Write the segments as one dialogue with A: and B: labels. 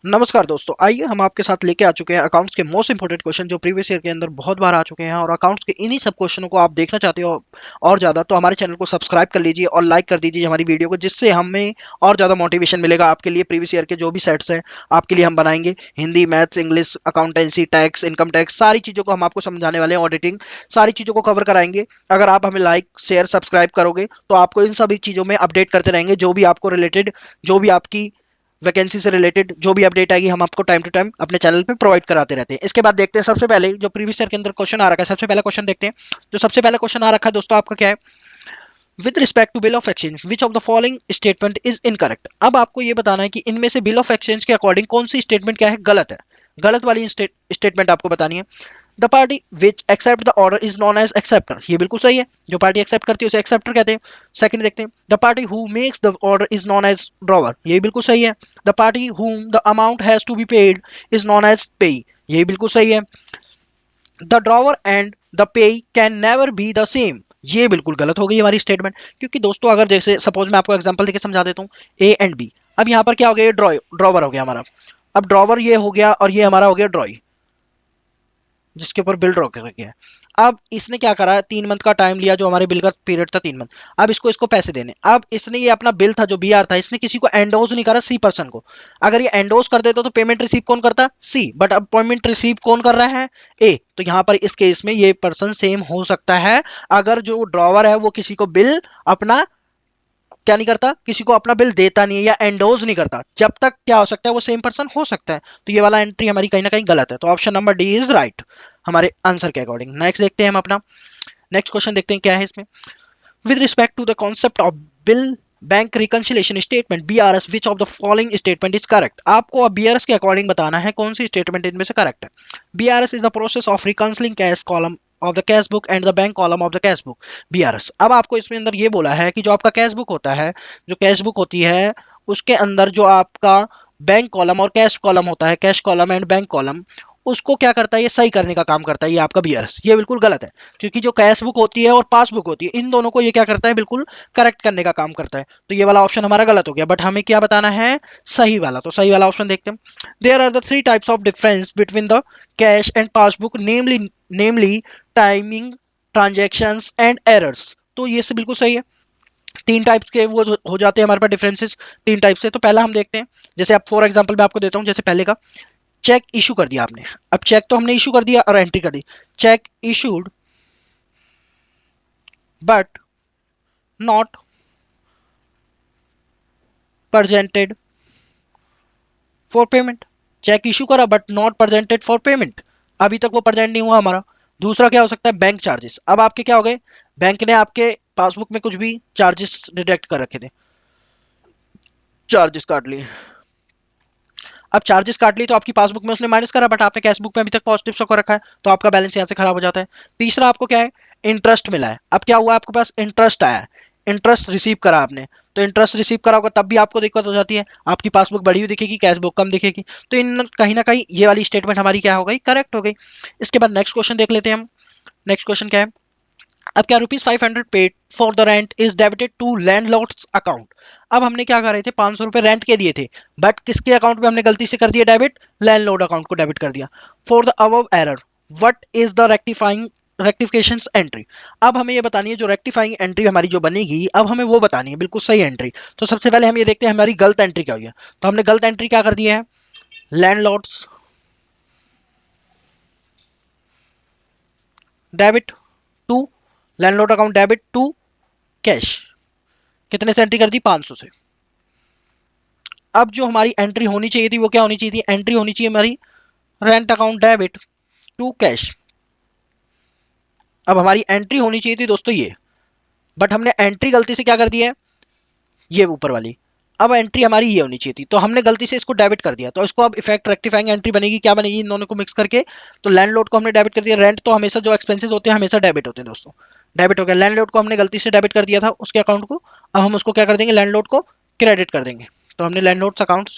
A: नमस्कार दोस्तों, आइए हम आपके साथ लेके आ चुके हैं अकाउंट्स के मोस्ट इंपोर्टेंट क्वेश्चन जो प्रीवियस ईयर के अंदर बहुत बार आ चुके हैं। और अकाउंट्स के इन्हीं सब क्वेश्चनों को आप देखना चाहते हो और ज़्यादा, तो हमारे चैनल को सब्सक्राइब कर लीजिए और लाइक कर दीजिए हमारी वीडियो को, जिससे हमें और ज़्यादा मोटिवेशन मिलेगा आपके लिए। प्रीवियस ईयर के जो भी सेट्स हैं आपके लिए हम बनाएंगे, Hindi, maths, English, accountancy, tax, income tax, सारी चीज़ों को हम आपको समझाने वाले हैं। ऑडिटिंग, सारी चीज़ों को कवर कराएंगे। अगर आप हमें लाइक, शेयर, सब्सक्राइब करोगे तो आपको इन सभी चीज़ों में अपडेट करते रहेंगे। जो भी आपको रिलेटेड, जो भी आपकी वैकेंसी से रिलेटेड जो भी अपडेट आएगी, हम आपको टाइम टू टाइम अपने चैनल पे प्रोवाइड कराते रहते हैं। इसके बाद देखते हैं सबसे पहले जो प्रीवियस ईयर के अंदर क्वेश्चन आ रखा है। सबसे पहला क्वेश्चन देखते हैं। जो सबसे पहला क्वेश्चन आ रखा है दोस्तों, आपका क्या है? With respect to bill of exchange which of the following statement is incorrect. अब आपको ये बताना है कि इनमें से बिल ऑफ एक्सचेंज के अकॉर्डिंग कौन सी स्टेटमेंट क्या है, गलत है। गलत वाली स्टेटमेंट आपको बतानी है। The party which accept the order is known as acceptor, ये बिल्कुल सही है। जो पार्टी एक्सेप्ट करती है उसे एक्सेप्टर कहते हैं। सेकंड देखते हैं। The party who makes the order is known as drawer, ये बिल्कुल सही है। The party whom the amount has to be paid is known as payee, ये बिल्कुल सही है। The drawer and the payee can never be the same, ये बिल्कुल गलत हो गई हमारी स्टेटमेंट। क्योंकि दोस्तों अगर जैसे सपोज मैं आपको एग्जांपल देके समझा देता हूँ, ए एंड बी। अब यहाँ पर क्या हो गया, ड्रॉवर हो गया हमारा। अब ड्रॉवर ये हो गया और ये हमारा हो गया ड्रॉई, जिसके ऊपर बिल ड्रॉ कर गया है। अब इसने क्या करा, 3 मंथ का टाइम लिया, जो हमारे बिल का पीरियड था 3 मंथ। अब इसको पैसे देने। अब इसने ये अपना बिल था जो बीआर था, इसने किसी को एंडोज नहीं करा, सी पर्सन को। अगर ये एंडोज कर देता तो पेमेंट रिसीव कौन करता, सी। बट अब पेमेंट रिसीव कौन कर रहा है, ए। तो यहाँ पर इस केस में ये पर्सन सेम हो सकता है। अगर जो ड्रॉवर है वो किसी को बिल अपना क्या नहीं करता, किसी को अपना बिल देता नहीं है या एंडोज नहीं करता, जब तक क्या हो सकता है, वो सेम पर्सन हो सकता है। तो ये वाला एंट्री हमारी कहीं ना कहीं गलत है। तो option number D is right हमारे आंसर के अकॉर्डिंग। नेक्स्ट देखते हैं हम अपना नेक्स्ट क्वेश्चन देखते हैं क्या है इसमें। With respect to the concept of bill bank reconciliation statement BRS which of the following statement is correct. आपको अब बीआरएस के अकॉर्डिंग बताना है कौन सी स्टेटमेंट इनमें से करेक्ट है। BRS is the process of reconciling cash column of the cash book and the bank column of the cash book. BRS, अब आपको इसमें अंदर ये बोला है कि जो आपका कैश बुक होता है, जो कैश बुक होती है, उसके अंदर जो आपका बैंक कॉलम और कैश कॉलम होता है, cash column and bank column, उसको क्या करता है, ये सही करने का काम करता है। ये आपका बीआरएस ये बिल्कुल गलत है। क्योंकि जो कैश बुक होती है और पासबुक होती है, इन दोनों को ये क्या करता है, बिल्कुल करेक्ट करने का काम करता है। तो ये वाला ऑप्शन हमारा गलत हो गया। बट हमें क्या बताना है, सही वाला। तो सही वाला ऑप्शन देखते हैं। There are the three types of difference between the cash and passbook, namely timing, transactions and errors. तो ये से बिल्कुल सही है। 3 टाइप्स के वो हो जाते हैं हमारे पास डिफरेंसेस, 3 टाइप से। तो पहला हम देखते हैं। जैसे आप फॉर एग्जांपल मैं आपको देता हूँ, जैसे पहले का चेक इशू कर दिया आपने। अब चेक तो हमने इशू कर दिया और एंट्री कर दी। Cheque issued but not presented for payment. Cheque issue करा but not presented for payment, अभी तक वो प्रेजेंट नहीं हुआ हमारा। दूसरा क्या हो सकता है, बैंक चार्जेस। अब आपके क्या हो गए, बैंक ने आपके पासबुक में कुछ भी चार्जेस डिडक्ट कर रखे थे, चार्जेस काट लिए। अब चार्जेस काट लिए तो आपकी पासबुक में उसने माइनस करा, बट आपने कैश बुक में अभी तक पॉजिटिव शो कर रखा है, तो आपका बैलेंस यहाँ से खराब हो जाता है। तीसरा आपको क्या है, इंटरेस्ट मिला है। अब क्या हुआ, आपके पास इंटरेस्ट आया है, इंटरेस्ट रिसीव करा आपने। तो इंटरेस्ट रिसीव करा होगा तब भी आपको दिक्कत हो जाती है, आपकी पासबुक बढ़ी हुई दिखेगी, कैश बुक कम दिखेगी। तो इन कहीं ना कहीं ये वाली स्टेटमेंट हमारी क्या हो गई, करेक्ट हो गई। इसके बाद नेक्स्ट क्वेश्चन देख लेते हैं हम। नेक्स्ट क्वेश्चन क्या है। अब क्या ₹500 paid for the rent is debited to landlord's account. अब हमने क्या कर रहे थे, 500 रुपए रेंट के दिए थे, बट किसके अकाउंट में हमने गलती से कर दिया डेबिट, लैंडलॉर्ड अकाउंट को डेबिट कर दिया। For the above error what is the rectification entry. अब हमें ये बतानी है, जो रेक्टिफाइंग एंट्री हमारी जो बनेगी, अब हमें वो बतानी है बिल्कुल सही एंट्री। तो सबसे पहले हम ये देखते हैं हमारी गलत एंट्री क्या हुई है। तो हमने गलत एंट्री क्या कर दी है, landlord's debit to, landlord account debit to cash, कितने से एंट्री कर दी, 500 से। अब जो हमारी एंट्री होनी चाहिए थी वो क्या होनी चाहिए थी, एंट्री होनी चाहिए हमारी rent account debit to cash. अब हमारी एंट्री होनी चाहिए थी दोस्तों ये, बट हमने एंट्री गलती से क्या कर दी है, ये ऊपर वाली। अब एंट्री हमारी ये होनी चाहिए थी, तो हमने गलती से इसको डेबिट कर दिया। तो इसको अब इफेक्ट रेक्टिफाइंग एंट्री बनेगी, क्या बनेगी, इन दोनों को मिक्स करके। तो लैंडलॉर्ड को हमने डेबिट कर दिया, रेंट तो हमेशा जो एक्सपेंसेस होते हैं हमेशा डेबिट होते हैं दोस्तों, डेबिट हो गया। लैंडलॉर्ड को हमने गलती से डेबिट कर दिया था उसके अकाउंट को, अब हम उसको क्या कर देंगे, लैंडलॉर्ड को क्रेडिट कर देंगे। तो हमने लैंडलॉर्ड्स अकाउंट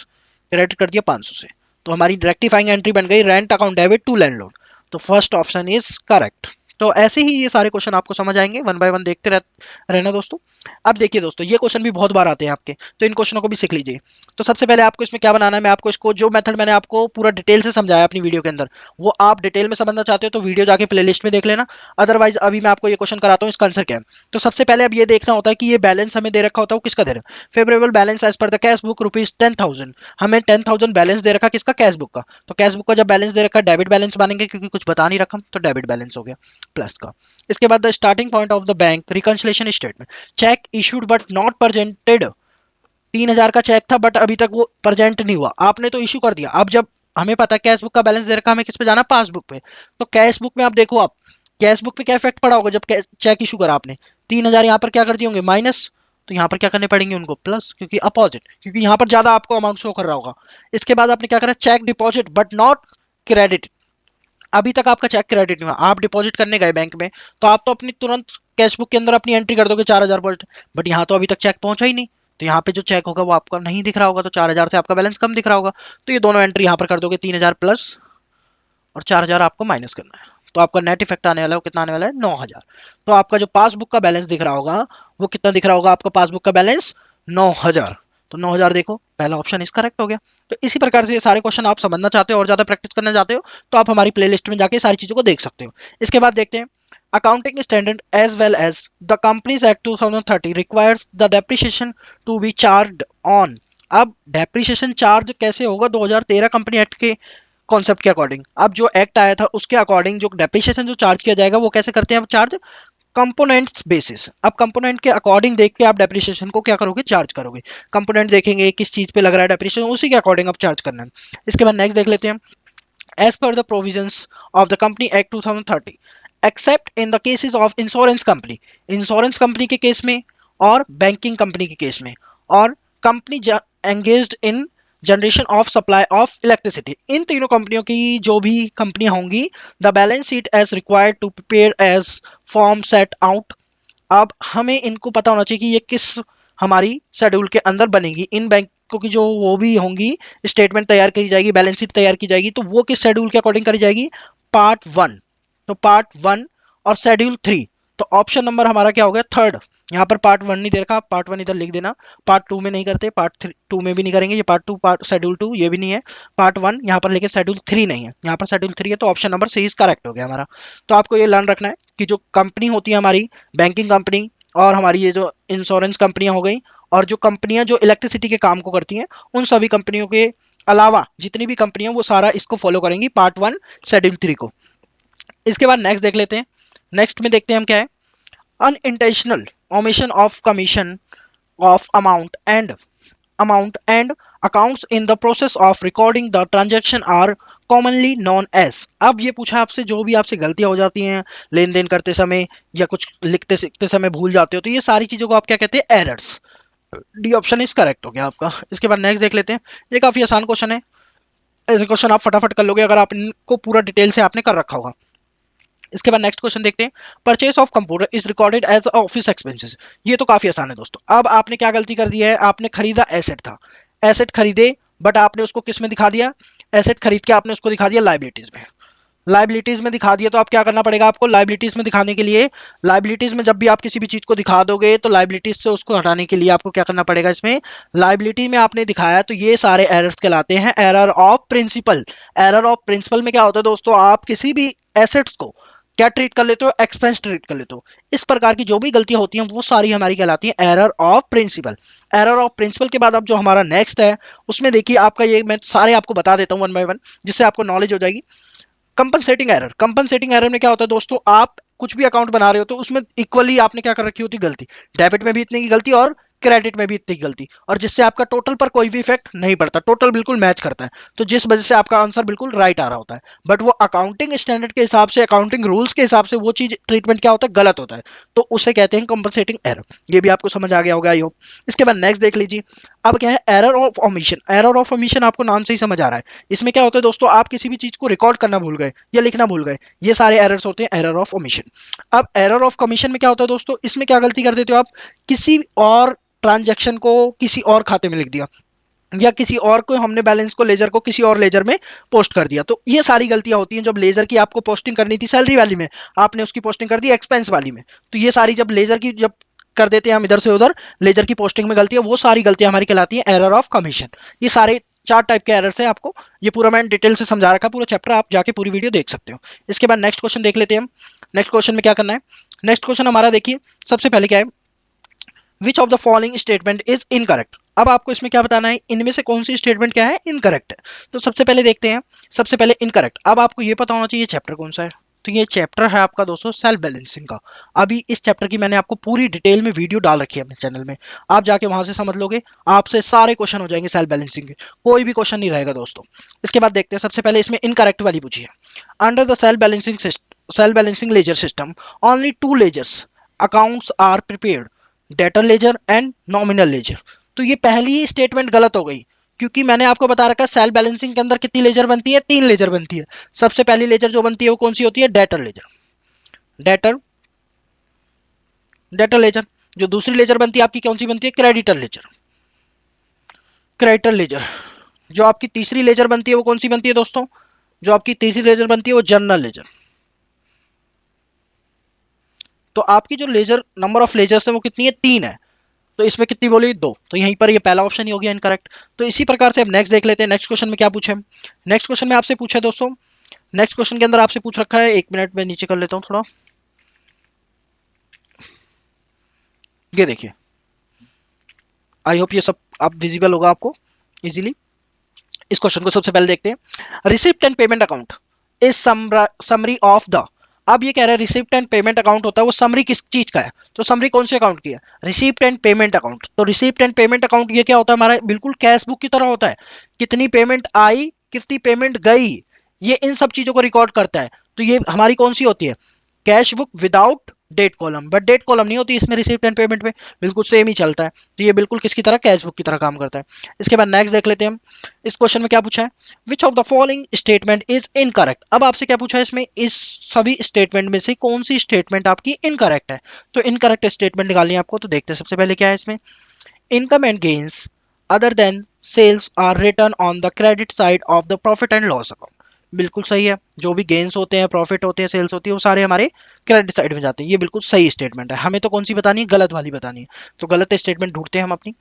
A: क्रेडिट कर दिया 500 से। तो हमारी रेक्टिफाइंग एंट्री बन गई rent account debit to landlord. तो फर्स्ट ऑप्शन इज करेक्ट। तो ऐसे ही ये सारे क्वेश्चन आपको समझ आएंगे, वन बाय वन देखते रहना दोस्तों। अब देखिए दोस्तों, ये क्वेश्चन भी बहुत बार आते हैं आपके, तो इन क्वेश्चनों को भी सीख लीजिए। तो सबसे पहले आपको इसमें क्या बनाना है, मैं आपको इसको जो मेथड मैंने आपको पूरा डिटेल से समझाया अपनी वीडियो के अंदर, वो आप डिटेल में समझना चाहते हो तो वीडियो जाके प्लेलिस्ट में देख लेना। अदरवाइज अभी मैं आपको ये क्वेश्चन कराता हूँ, इसका आंसर क्या है। तो सबसे पहले अब ये देखना होता है कि ये बैलेंस हमें दे रखा होता है, वो किसका दे रहा है। Favourable balance as per the cash book rupees 10,000, हमें 10,000 बैलेंस दे रखा किसका, कैश बुक का। तो कैश बुक का जब बैलेंस दे रखा, डेबिट बैलेंस मानेंगे क्योंकि कुछ बता नहीं रखा, तो डेबिट बैलेंस हो गया प्लस का। इसके बाद the starting point of the bank reconciliation statement, check issued but not presented, 3,000 का चेक था बट अभी तक वो प्रेजेंट नहीं हुआ, आपने तो इशू कर दिया। अब जब हमें पता है कैश बुक का बैलेंस दे रखा, हमें किस पे जाना, पासबुक पे। तो कैश बुक में आप देखो, आप कैश बुक पे क्या इफेक्ट पड़ा होगा जब चेक इशू करा आपने, 3,000 यहाँ पर क्या कर दिए होंगे, माइनस। तो यहाँ पर क्या करने पड़ेंगे उनको, प्लस, क्योंकि अपोजिट, क्योंकि यहाँ पर ज्यादा आपको अमाउंट शो कर रहा होगा। इसके बाद आपने क्या करा, cheque deposit but not credit, अभी तक आपका चेक क्रेडिट नहीं हुआ, आप डिपॉजिट करने गए बैंक में, तो आप तो अपनी तुरंत कैश बुक के अंदर अपनी एंट्री कर दोगे 4,000 पॉइंट, बट यहाँ तो अभी तक चेक पहुंचा ही नहीं। तो यहाँ पे जो चेक होगा वो आपका नहीं दिख रहा होगा, तो 4,000 से आपका बैलेंस कम दिख रहा होगा। तो ये दोनों एंट्री यहाँ पर कर दोगे, 3,000 प्लस और 4,000 आपको माइनस करना है। तो आपका नेट इफेक्ट आने वाला है, वो कितना आने वाला है, 9,000। तो आपका जो पासबुक का बैलेंस दिख रहा होगा, वो कितना दिख रहा होगा आपका पासबुक का बैलेंस, 9,000। तो 9,000 देखो, पहला ऑप्शन इस करेक्ट हो गया। तो इसी प्रकार से ये सारे क्वेश्चन आप समझना चाहते हो और ज्यादा प्रैक्टिस करना चाहते हो, तो आप हमारी प्लेलिस्ट में जाके सारी चीजों को देख सकते हो। इसके बाद देखते हैं, accounting standard as well as the companies act 2030 requires the depreciation to be charged on। अब डेप्रिसिएशन चार्ज कैसे होगा, 2013 कंपनी एक्ट के कॉन्सेप्ट के अकॉर्डिंग। अब जो एक्ट आया था उसके अकॉर्डिंग जो डेप्रिसिएशन जो चार्ज किया जाएगा, वो कैसे करते हैं अब चार्ज, कंपोनेंट्स बेसिस। अब कंपोनेंट के अकॉर्डिंग देख के आप डेप्रिसिएशन को क्या करोगे, चार्ज करोगे। कंपोनेंट देखेंगे किस चीज पे लग रहा है डेप्रिसिएशन, उसी के अकॉर्डिंग आप चार्ज करना है। इसके बाद नेक्स्ट देख लेते हैं, as per the provisions of the Company Act 2030 except in the cases of insurance company, insurance company के केस में और बैंकिंग कंपनी के केस में, और company engaged in generation of supply of electricity, इन तीनों कंपनियों की जो भी कंपनियां होंगी, the balance sheet as required to prepare as form set out. अब हमें इनको पता होना चाहिए कि ये किस हमारी शेड्यूल के अंदर बनेगी। इन बैंकों की जो वो भी होंगी, स्टेटमेंट तैयार करी जाएगी, बैलेंस शीट तैयार की जाएगी, तो वो किस शेड्यूल के अकॉर्डिंग करी जाएगी, पार्ट वन। तो पार्ट वन और शेड्यूल थ्री, तो ऑप्शन नंबर हमारा क्या हो गया, थर्ड। यहाँ पर पार्ट वन नहीं दे रखा, पार्ट वन इधर लिख देना। पार्ट टू में नहीं करते, पार्ट थ्री टू में भी नहीं करेंगे, ये part two, part schedule two ये भी नहीं है, पार्ट वन यहाँ पर, लेकिन शेड्यूल थ्री नहीं है, यहाँ पर शेड्यूल थ्री है, तो option number C is correct हो गया हमारा। तो आपको ये लर्न रखना है कि जो कंपनी होती है हमारी, बैंकिंग कंपनी और हमारी ये जो इंश्योरेंस कंपनियां हो गई, और जो कंपनियां जो इलेक्ट्रिसिटी के काम को करती हैं, उन सभी कंपनियों के अलावा जितनी भी कंपनियां, वो सारा इसको फॉलो करेंगी, पार्ट वन शेड्यूल थ्री को। इसके बाद नेक्स्ट देख लेते हैं, नेक्स्ट में देखते हैं हम क्या है, unintentional omission of commission of amount and accounts in the process of recording the transaction are commonly known as. अब ये पूछा आपसे, जो भी आपसे गलतियां हो जाती हैं लेन देन करते समय या कुछ लिखते सीखते समय भूल जाते हो, तो ये सारी चीजों को आप क्या कहते हैं, errors. D option is correct हो गया आपका। इसके बाद नेक्स्ट देख लेते हैं, ये काफी आसान क्वेश्चन है, ऐसे क्वेश्चन आप फटाफट कर लोगे अगर आप इनको पूरा डिटेल से आपने कर रखा होगा। इसके बाद नेक्स्ट क्वेश्चन देखते हैं, purchase of computer is recorded as office expenses. ये तो काफी आसान है दोस्तों। अब आपने क्या गलती कर दी है, आपने खरीदा एसेट था, एसेट खरीदे बट आपने उसको किस में दिखा दिया, एसेट खरीद के आपने उसको दिखा दिया लाइबिलिटीज में। लाइबिलिटीज में दिखा दिया, तो आप क्या करना पड़ेगा आपको, लाइबिलिटीज में दिखाने के लिए, लाइबिलिटीज में जब भी आप किसी भी चीज को दिखा दोगे, तो लाइबिलिटीज से उसको हटाने के लिए आपको क्या करना पड़ेगा, इसमें लाइबिलिटी में आपने दिखाया, तो ये सारे एरर्स कहलाते हैं error of principle. Error of principle में क्या होता है दोस्तों, आप किसी भी एसेट्स को क्या ट्रीट कर लेते हो, एक्सपेंस ट्रीट कर लेते हो। इस प्रकार की जो भी गलतियां होती हैं वो सारी हमारी कहलाती हैं error of principle. Error of principle के बाद अब जो हमारा नेक्स्ट है, उसमें देखिए आपका, ये मैं सारे आपको बता देता हूं वन बाय वन, जिससे आपको नॉलेज हो जाएगी। कंपनसेटिंग एरर, कंपनसेटिंग एरर में क्या होता है दोस्तों, आप कुछ भी अकाउंट बना रहे हो तो उसमें इक्वली आपने क्या कर रखी होती गलती, डेबिट में भी इतनी की गलती और क्रेडिट में भी इतनी की गलती, और जिससे आपका टोटल पर कोई भी इफेक्ट नहीं पड़ता, टोटल बिल्कुल मैच करता है, तो जिस वजह से आपका आंसर बिल्कुल राइट आ रहा होता है। बट वो अकाउंटिंग स्टैंडर्ड के हिसाब से, अकाउंटिंग रूल्स के हिसाब से वो चीज ट्रीटमेंट क्या होता है, गलत होता है, तो उसे कहते हैं कंपनसेटिंग एरर। ये भी आपको समझ आ गया होगा आई होप। इसके बाद नेक्स्ट देख लीजिए, अब क्या है, error of omission. Error of omission आपको नाम से ही समझ आ रहा है, इसमें क्या होता है दोस्तों, आप किसी भी चीज को रिकॉर्ड करना भूल गए या लिखना भूल गए, ये सारे एरर्स होते हैं एरर ऑफ ओमिशन। अब एरर ऑफ कमीशन में क्या होता है दोस्तों, इसमें क्या गलती कर देते हो आप, किसी और ट्रांजैक्शन को किसी और खाते में लिख दिया, या किसी और को हमने बैलेंस को लेजर को किसी और लेजर में पोस्ट कर दिया। तो ये सारी गलतियां होती हैं जब लेजर की आपको पोस्टिंग करनी थी सैलरी वाली में, आपने उसकी पोस्टिंग कर दी एक्सपेंस वाली में। तो ये सारी जब लेजर की जब कर देते हैं हम इधर से उधर लेजर की पोस्टिंग में गलती है, वो सारी गलतियां हमारी कहलाती है एरर ऑफ कमीशन। ये सारे चार टाइप के एरर्स हैं, आपको ये पूरा मैंने डिटेल से समझा रखा, पूरा चैप्टर आप जाके पूरी वीडियो देख सकते हो। इसके बाद नेक्स्ट क्वेश्चन देख लेते हैं हम। नेक्स्ट क्वेश्चन में क्या करना है, नेक्स्ट क्वेश्चन हमारा देखिए सबसे पहले क्या है, which of the following statement is incorrect. अब आपको इसमें क्या बताना है, इनमें से कौन सी स्टेटमेंट क्या है, इनकरेक्ट है। तो सबसे पहले देखते हैं, सबसे पहले इनकरेक्ट। अब आपको ये पता होना चाहिए चैप्टर कौन सा है। तो ये चैप्टर है आपका दोस्तों सेल्फ बैलेंसिंग का। अभी इस चैप्टर की मैंने आपको पूरी डिटेल में वीडियो डाल रखी है अपने चैनल में, आप जाके वहां से समझ लोगे, आपसे सारे क्वेश्चन हो जाएंगे सेल्फ बैलेंसिंग के, कोई भी क्वेश्चन नहीं रहेगा दोस्तों। इसके बाद देखते हैं, सबसे पहले इसमें इनकरेक्ट वाली पूछी है। Under the self balancing ledger system only two ledgers accounts are prepared, debtor ledger and nominal ledger. तो ये पहली ही स्टेटमेंट गलत हो गई, क्योंकि मैंने आपको बता रखा है सेल बैलेंसिंग के अंदर कितनी लेजर बनती है, तीन लेजर बनती है। सबसे पहली लेजर जो बनती है वो कौन सी होती है, debtor ledger, debtor debtor ledger. जो दूसरी लेजर बनती है आपकी कौन सी बनती है, क्रेडिटर लेजर, क्रेडिटर लेजर। जो आपकी तीसरी लेजर बनती है वो कौन सी बनती है दोस्तों, जो आपकी तीसरी लेजर बनती है वो जनरल लेजर। तो आपकी जो लेजर नंबर ऑफ लेजर्स है वो कितनी है, तीन है। तो इसमें कितनी बोली, दो। तो यहीं पर ये पहला ऑप्शन ही हो गया इनकरेक्ट। तो इसी प्रकार से अब नेक्स्ट देख लेते हैं, नेक्स्ट क्वेश्चन में क्या पूछे। नेक्स्ट क्वेश्चन में आपसे पूछा है दोस्तों, नेक्स्ट क्वेश्चन के अंदर आपसे पूछ रखा है, एक मिनट में नीचे कर लेता हूं थोड़ा, ये देखिए, आई होप ये सब आप विजिबल होगा आपको इजीली। इस क्वेश्चन को सबसे पहले देखते हैं, receipt and payment account is summary of the. अब ये कह रहा है रिसिप्ट एंड पेमेंट अकाउंट होता है, वो समरी किस चीज का है, तो समरी कौन से अकाउंट की है, रिसिप्ट एंड पेमेंट अकाउंट। तो रिसिप्ट एंड पेमेंट अकाउंट ये क्या होता है, हमारा बिल्कुल कैश बुक की तरह होता है, कितनी पेमेंट आई कितनी पेमेंट गई, ये इन सब चीजों को रिकॉर्ड करता है। तो ये हमारी कौन सी होती है, cash book without date column, but date column नहीं होती इसमें रिसिप्ट एंड पेमेंट में, बिल्कुल सेम ही चलता है। तो ये बिल्कुल किसकी तरह, कैश बुक की तरह काम करता है। इसके बाद नेक्स्ट देख लेते हैं हम, इस क्वेश्चन में क्या पूछा है, which of the following statement is incorrect. अब आपसे क्या पूछा है इसमें, इस सभी स्टेटमेंट में से कौन सी स्टेटमेंट आपकी इनकरेक्ट है। तो इनकरेक्ट स्टेटमेंट निकालनी है आपको। तो देखते हैं सबसे पहले क्या है इसमें, income and gains other than sales are return on the credit side of the profit and loss account. बिल्कुल सही है, जो भी गेन्स होते हैं, प्रॉफिट होते हैं, सेल्स होती है, वो सारे हमारे क्रेडिट साइड में जाते हैं। ये बिल्कुल सही स्टेटमेंट है। हमें तो कौन सी बतानी है, गलत वाली बतानी है। तो गलत स्टेटमेंट ढूंढते हैं हम अपनी।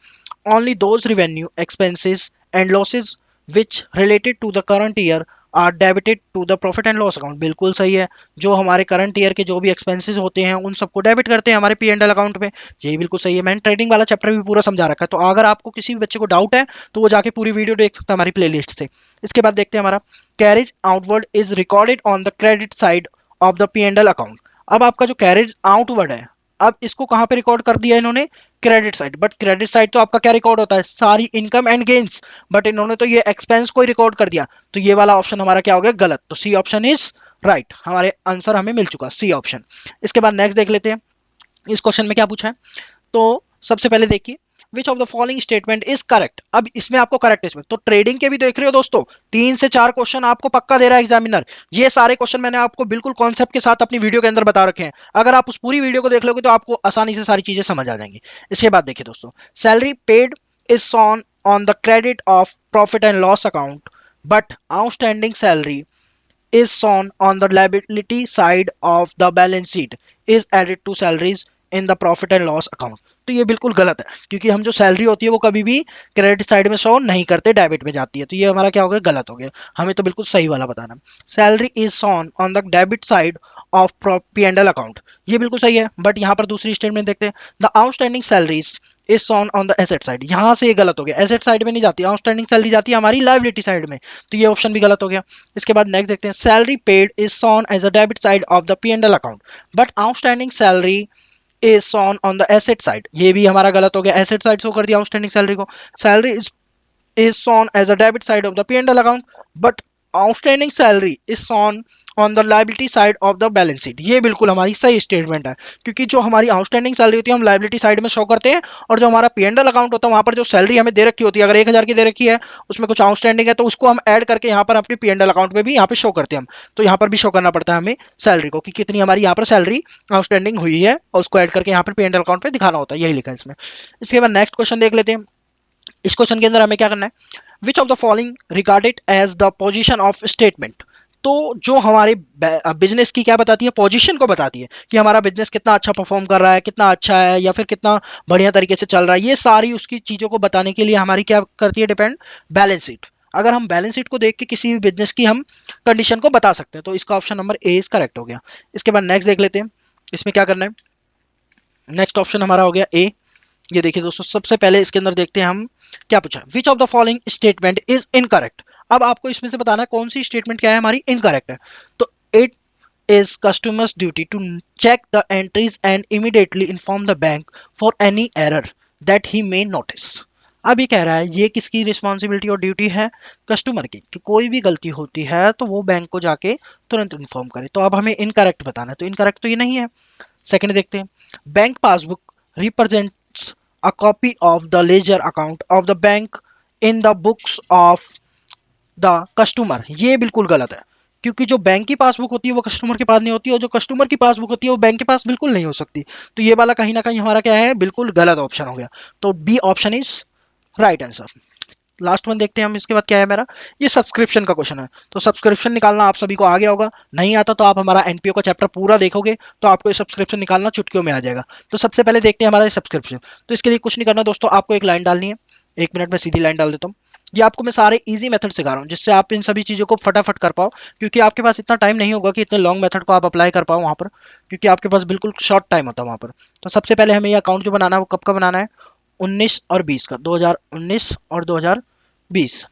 A: Only those revenue expenses and losses which related to the current year are debited to the profit and loss account. बिल्कुल सही है, जो हमारे करंट ईयर के जो भी एक्सपेंसेस होते हैं उन सबको डेबिट करते हैं हमारे पी एंड एल अकाउंट में। यही बिल्कुल सही है, मैंने ट्रेडिंग वाला चैप्टर भी पूरा समझा रखा है। तो अगर आपको किसी भी बच्चे को डाउट है तो वो जाके पूरी वीडियो देख सकता है हमारी प्लेलिस्ट से। इसके बाद देखते हैं हमारा, carriage outward is recorded on the credit side of the P and L account. अब आपका जो कैरेज आउटवर्ड है, अब इसको कहां पे रिकॉर्ड कर दिया इन्होंने, credit side. But credit side तो आपका क्या रिकॉर्ड होता है, सारी इनकम एंड गेन्स, बट इन्होंने तो ये एक्सपेंस को ही रिकॉर्ड कर दिया। तो ये वाला ऑप्शन हमारा क्या हो गया, गलत। तो सी ऑप्शन इज राइट, हमारे आंसर हमें मिल चुका सी ऑप्शन। इसके बाद नेक्स्ट देख लेते हैं, इस क्वेश्चन में क्या पूछा है। तो सबसे पहले देखिए, विच of the following statement is correct. अब इसमें आपको करेक्ट, इसमें तो ट्रेडिंग के भी देख रहे हो दोस्तों, 3 से 4 क्वेश्चन आपको पक्का दे रहा है एग्जामिनर। ये सारे क्वेश्चन मैंने आपको बिल्कुल कॉन्सेप्ट के साथ अपनी वीडियो के अंदर बता रखे हैं। अगर आप उस पूरी वीडियो को देख लोगे तो आपको आसानी से सारी चीजें समझ आ जाएंगी। इसके बाद देखिए दोस्तों, salary paid is on the credit of profit and loss account, but outstanding salary is shown on the liability side of the balance sheet is added to salaries in the profit and loss account। तो ये बिल्कुल गलत है, क्योंकि हम जो salary होती है वो कभी भी क्रेडिट साइड में शो नहीं करते, डेबिट में जाती है। तो ये हमारा क्या हो गया, गलत हो गया। हमें तो बिल्कुल सही वाला बताना, salary is shown on the debit side of P and L account. ये बिल्कुल सही है, बट यहाँ पर दूसरी स्टेटमेंट देखते हैं, the outstanding salaries is shown on the asset side. यहाँ से ये गलत हो गया, एसेट साइड में नहीं जाती, आउटस्टैंडिंग सैलरी जाती है हमारी लाइबिलिटी साइड में। तो ये ऑप्शन भी गलत हो गया। इसके बाद नेक्स्ट देखते हैं, salary paid is shown as a debit side of the P and L account, but outstanding salary is shown on the asset side. ये भी हमारा गलत हो गया, एसेट साइड शो कर दिया आउटस्टैंडिंग सैलरी को। Salary is shown as a debit side of the P&L account, but outstanding salary is shown on the liability side of the balance sheet। ये बिल्कुल हमारी सही स्टेटमेंट है, क्योंकि जो हमारी आउटस्टैंडिंग सैलरी होती है हम लाइबिलिटी साइड में शो करते हैं, और जो हमारा P&L अकाउंट होता है वहां पर जो सैलरी हमें दे रखी होती है, अगर 1,000 की दे रखी है, उसमें कुछ आउटस्टैंडिंग है, तो उसको हम ऐड करके यहाँ पर अपने P&L अकाउंट में भी यहाँ पे शो करते हैं हम। तो यहाँ पर भी शो करना पड़ता है हमें सैलरी को, कि कितनी हमारी यहाँ पर सैलरी आउटस्टैंडिंग हुई है, और उसको ऐड करके यहाँ पर P&L अकाउंट में दिखाना होता है, यही लिखा है इसमें। इसके बाद नेक्स्ट क्वेश्चन देख लेते हैं, इस क्वेश्चन के अंदर हमें क्या करना है, which of the following regarded as the position of statement. तो जो हमारे बिजनेस की क्या बताती है, पोजीशन को बताती है कि हमारा बिजनेस कितना अच्छा परफॉर्म कर रहा है, कितना अच्छा है या फिर कितना बढ़िया तरीके से चल रहा है, ये सारी उसकी चीजों को बताने के लिए हमारी क्या करती है, डिपेंड बैलेंस शीट। अगर हम बैलेंस शीट को देख के किसी भी बिजनेस की हम कंडीशन को बता सकते हैं, तो इसका option number A is correct हो गया। इसके बाद नेक्स्ट देख लेते हैं, इसमें क्या करना है। नेक्स्ट ऑप्शन हमारा हो गया ए। ये देखिए दोस्तों, सबसे पहले इसके अंदर देखते हैं हम क्या पूछा, विच of the following statement is incorrect. अब आपको इसमें से बताना है कौन सी स्टेटमेंट क्या है हमारी इनकरेक्ट है। तो it is customer's duty to check the entries and immediately inform the bank for any error that he may notice. अब ये कह रहा है ये किसकी रिस्पॉन्सिबिलिटी और ड्यूटी है, कस्टमर की, कि कोई भी गलती होती है तो वो बैंक को जाके तुरंत इन्फॉर्म करे। तो अब हमें इनकरेक्ट बताना है, तो इनकरेक्ट तो ये नहीं है। सेकंड देखते हैं, bank passbook represents a copy of the ledger account of the bank in the books of the customer। ये बिल्कुल गलत है, क्योंकि जो बैंक की पासबुक होती है वो कस्टमर के पास नहीं होती, और जो कस्टमर की पासबुक होती है वो बैंक के पास बिल्कुल नहीं हो सकती। तो ये वाला कहीं ना कहीं हमारा क्या है, बिल्कुल गलत ऑप्शन हो गया। तो B option is right answer. Last one देखते हैं हम, इसके बाद क्या है मेरा, ये सब्सक्रिप्शन का क्वेश्चन है। तो सब्सक्रिप्शन निकालना आप सभी को आ गया होगा, नहीं आता तो आप हमारा एनपीओ का चैप्टर पूरा देखोगे तो आपको ये सब्सक्रिप्शन निकालना चुटकियों में आ जाएगा। तो सबसे पहले देखते हैं हमारा सब्सक्रिप्शन। तो इसके लिए कुछ नहीं करना दोस्तों, आपको एक लाइन डालनी है। 1 मिनट में सीधी लाइन डाल देता हूँ। ये आपको मैं सारे इजी मेथड सिखा रहा हूँ जिससे आप इन सभी चीज़ों को फटाफट कर पाओ, क्योंकि आपके पास इतना टाइम नहीं होगा कि इतने लॉन्ग मेथड को आप अप्लाई कर पाओ वहाँ पर, क्योंकि आपके पास बिल्कुल शॉर्ट टाइम होता है वहाँ पर। तो सबसे पहले हमें ये अकाउंट जो बनाना है वो कब का बनाना है, 19 और 20 का, 2019 और 2020।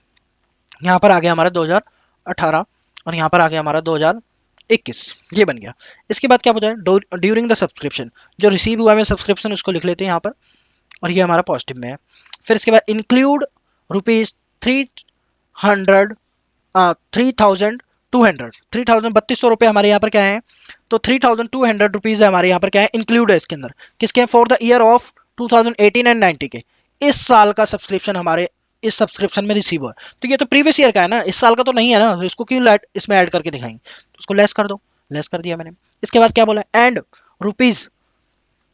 A: यहाँ पर आ गया हमारा 2018 और यहाँ पर आ गया हमारा 2021, ये बन गया। इसके बाद क्या बताया, ड्यूरिंग द सब्सक्रिप्शन, जो रिसीव हुआ है सब्सक्रिप्शन उसको लिख लेते हैं यहाँ पर, और ये हमारा पॉजिटिव में है। फिर इसके बाद इंक्लूड रुपीज 300 3200, 3200 रुपये हमारे यहाँ पर क्या है, तो 3200 रुपीज हमारे यहाँ पर क्या है, इंक्लूड है इसके अंदर, किसके, for the year of 2018 and 90 के, इस साल का सब्सक्रिप्शन हमारे इस सब्सक्रिप्शन में रिसीव हुआ। तो ये तो प्रीवियस ईयर का है ना, इस साल का तो नहीं है ना, तो इसको क्यों इसमें ऐड करके दिखाएंगे, तो उसको लेस कर दो, लेस कर दिया मैंने। इसके बाद क्या बोला, and rupees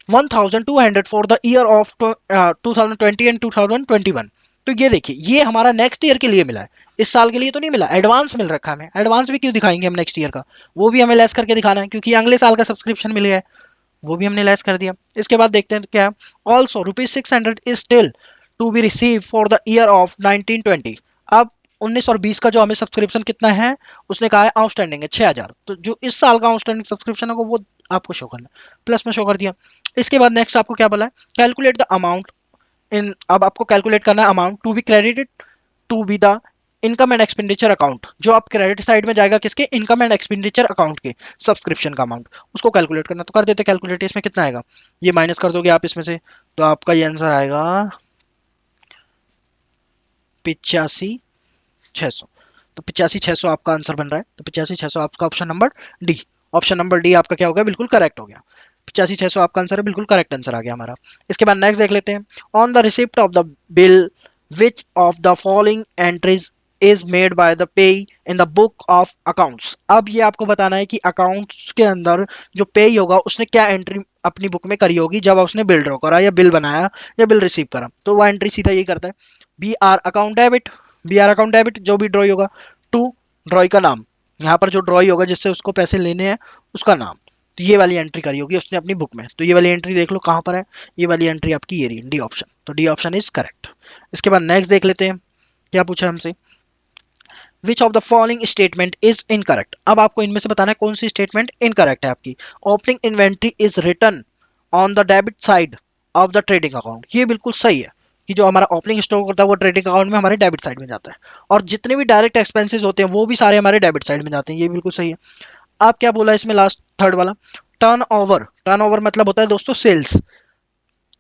A: 1200 for the year of 2020 and 2021। तो ये देखिए, ये हमारा नेक्स्ट ईयर के लिए मिला है, इस साल के लिए तो नहीं मिला, एडवांस मिल रखा है हमें। एडवांस भी क्यों दिखाएंगे हम नेक्स्ट ईयर का, वो भी हमें लेस करके दिखाना है, क्योंकि अगले साल का सब्सक्रिप्शन मिल गया है, वो भी हमने लेस कर दिया। इसके बाद देखते हैं क्या, also rupees 600 is still to be receive for the year of 1920। अब 19 और 20 का जो हमें सब्सक्रिप्शन कितना है, उसने कहा है आउटस्टैंडिंग है 6000, तो जो इस साल का आउटस्टैंडिंग सब्सक्रिप्शन है वो आपको शो करना, प्लस में शो कर दिया। इसके बाद नेक्स्ट आपको क्या बोला है, कैलकुलेट द अमाउंट इन, अब आपको कैलकुलेट करना है amount to be credited to be the income and expenditure account, जो आप क्रेडिट साइड में जाएगा किसके, इनकम एंड एक्सपेंडिचर अकाउंट के सब्सक्रिप्शन का अमाउंट, उसको कैलकुलेट करना। तो कर देते कैलकुलेट, इसमें कितना आएगा, ये माइनस कर दोगे आप इसमें से, तो आपका ये आंसर आएगा 85,600। तो 85,600 आपका आंसर बन रहा है, तो 85,600 आपका option number D, option number D आपका क्या हो गया, बिल्कुल करेक्ट हो गया। 85,600 आपका आंसर है, बिल्कुल करेक्ट आंसर आ गया हमारा। इसके बाद नेक्स्ट देख लेते हैं, on the receipt of the bill which of the following entries is made by the pay in the book of accounts. अब ये आपको बताना है कि अकाउंट्स के अंदर जो पे होगा उसने क्या एंट्री अपनी बुक में करी होगी जब उसने बिल ड्रॉ करा या बिल बनाया या बिल रिसीव करा, तो वो एंट्री सीधा यही करता है, B R account debit, B R account debit जो भी ड्रॉई होगा, टू ड्रॉई का नाम, यहाँ पर जो ड्रॉई होगा जिससे उसको पैसे लेने हैं उसका नाम, तो ये वाली एंट्री करी होगी उसने अपनी बुक में। तो ये वाली एंट्री देख लो कहाँ पर है, ये वाली एंट्री आपकी ये रही, डी ऑप्शन, तो डी ऑप्शन इज करेक्ट। इसके बाद नेक्स्ट देख लेते हैं क्या पूछा हमसे, विच of the following statement is incorrect. अब आपको इनमें से बताना है कौन सी स्टेटमेंट इनकरेक्ट है आपकी। Opening inventory is return on the debit side of the trading account, ये बिल्कुल सही है कि जो हमारा ओपनिंग स्टॉक होता है वो ट्रेडिंग अकाउंट में हमारे डेबिट साइड में जाता है, और जितने भी डायरेक्ट एक्सपेंसेस होते हैं वो भी सारे हमारे डेबिट साइड में जाते हैं, ये बिल्कुल सही है। आप क्या बोला इसमें लास्ट थर्ड वाला, टर्न ओवर मतलब होता है दोस्तों sales,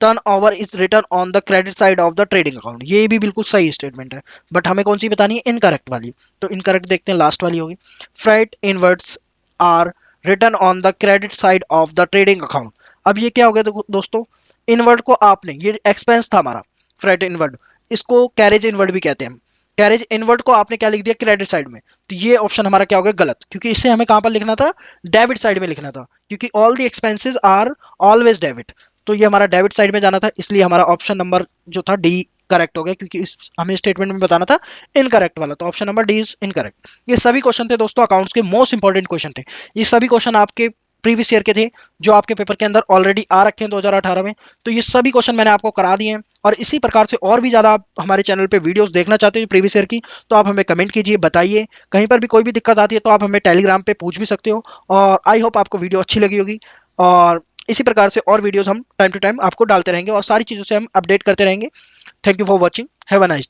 A: turnover is return on the credit side of the trading account, ये भी बिल्कुल सही स्टेटमेंट है, बट हमें कौन सी बतानी है, इनकरेक्ट वाली। तो इनकरेक्ट देखते हैं, लास्ट वाली होगी, freight inwards are return on the credit side of the trading account. अब ये क्या हो गया दोस्तों, इनवर्ट को आपने, ये एक्सपेंस था हमारा फ्रेट इनवर्ट, इसको कैरेज इनवर्ट भी कहते हैं, कैरेज इनवर्ट को आपने क्या लिख दिया, क्रेडिट साइड में, तो ये ऑप्शन हमारा क्या हो गया, गलत, क्योंकि इससे हमें कहां पर लिखना था, डेबिट साइड में लिखना था, क्योंकि all the expenses are always debit, तो ये हमारा डेबिट साइड में जाना था, इसलिए हमारा ऑप्शन नंबर जो था डी करेक्ट हो गया, क्योंकि हमें स्टेटमेंट में बताना था इनकरेक्ट वाला, तो option number D is incorrect. ये सभी क्वेश्चन थे दोस्तों अकाउंट्स के मोस्ट इंपॉर्टेंट क्वेश्चन थे। ये सभी क्वेश्चन आपके प्रीवियस ईयर के थे, जो आपके पेपर के अंदर ऑलरेडी आ रखे हैं 2018 में। तो ये सभी क्वेश्चन मैंने आपको करा दिए हैं, और इसी प्रकार से और भी ज्यादा आप हमारे चैनल पे वीडियोस देखना चाहते हैं प्रीवियस ईयर की, तो आप हमें कमेंट कीजिए, बताइए। कहीं पर भी कोई भी दिक्कत आती है तो आप हमें टेलीग्राम पे पूछ भी सकते हो। और आई होप आपको वीडियो अच्छी लगी होगी, और इसी प्रकार से और वीडियोस हम टाइम टू टाइम आपको डालते रहेंगे और सारी चीज़ों से हम अपडेट करते रहेंगे। Thank you for watching, have a nice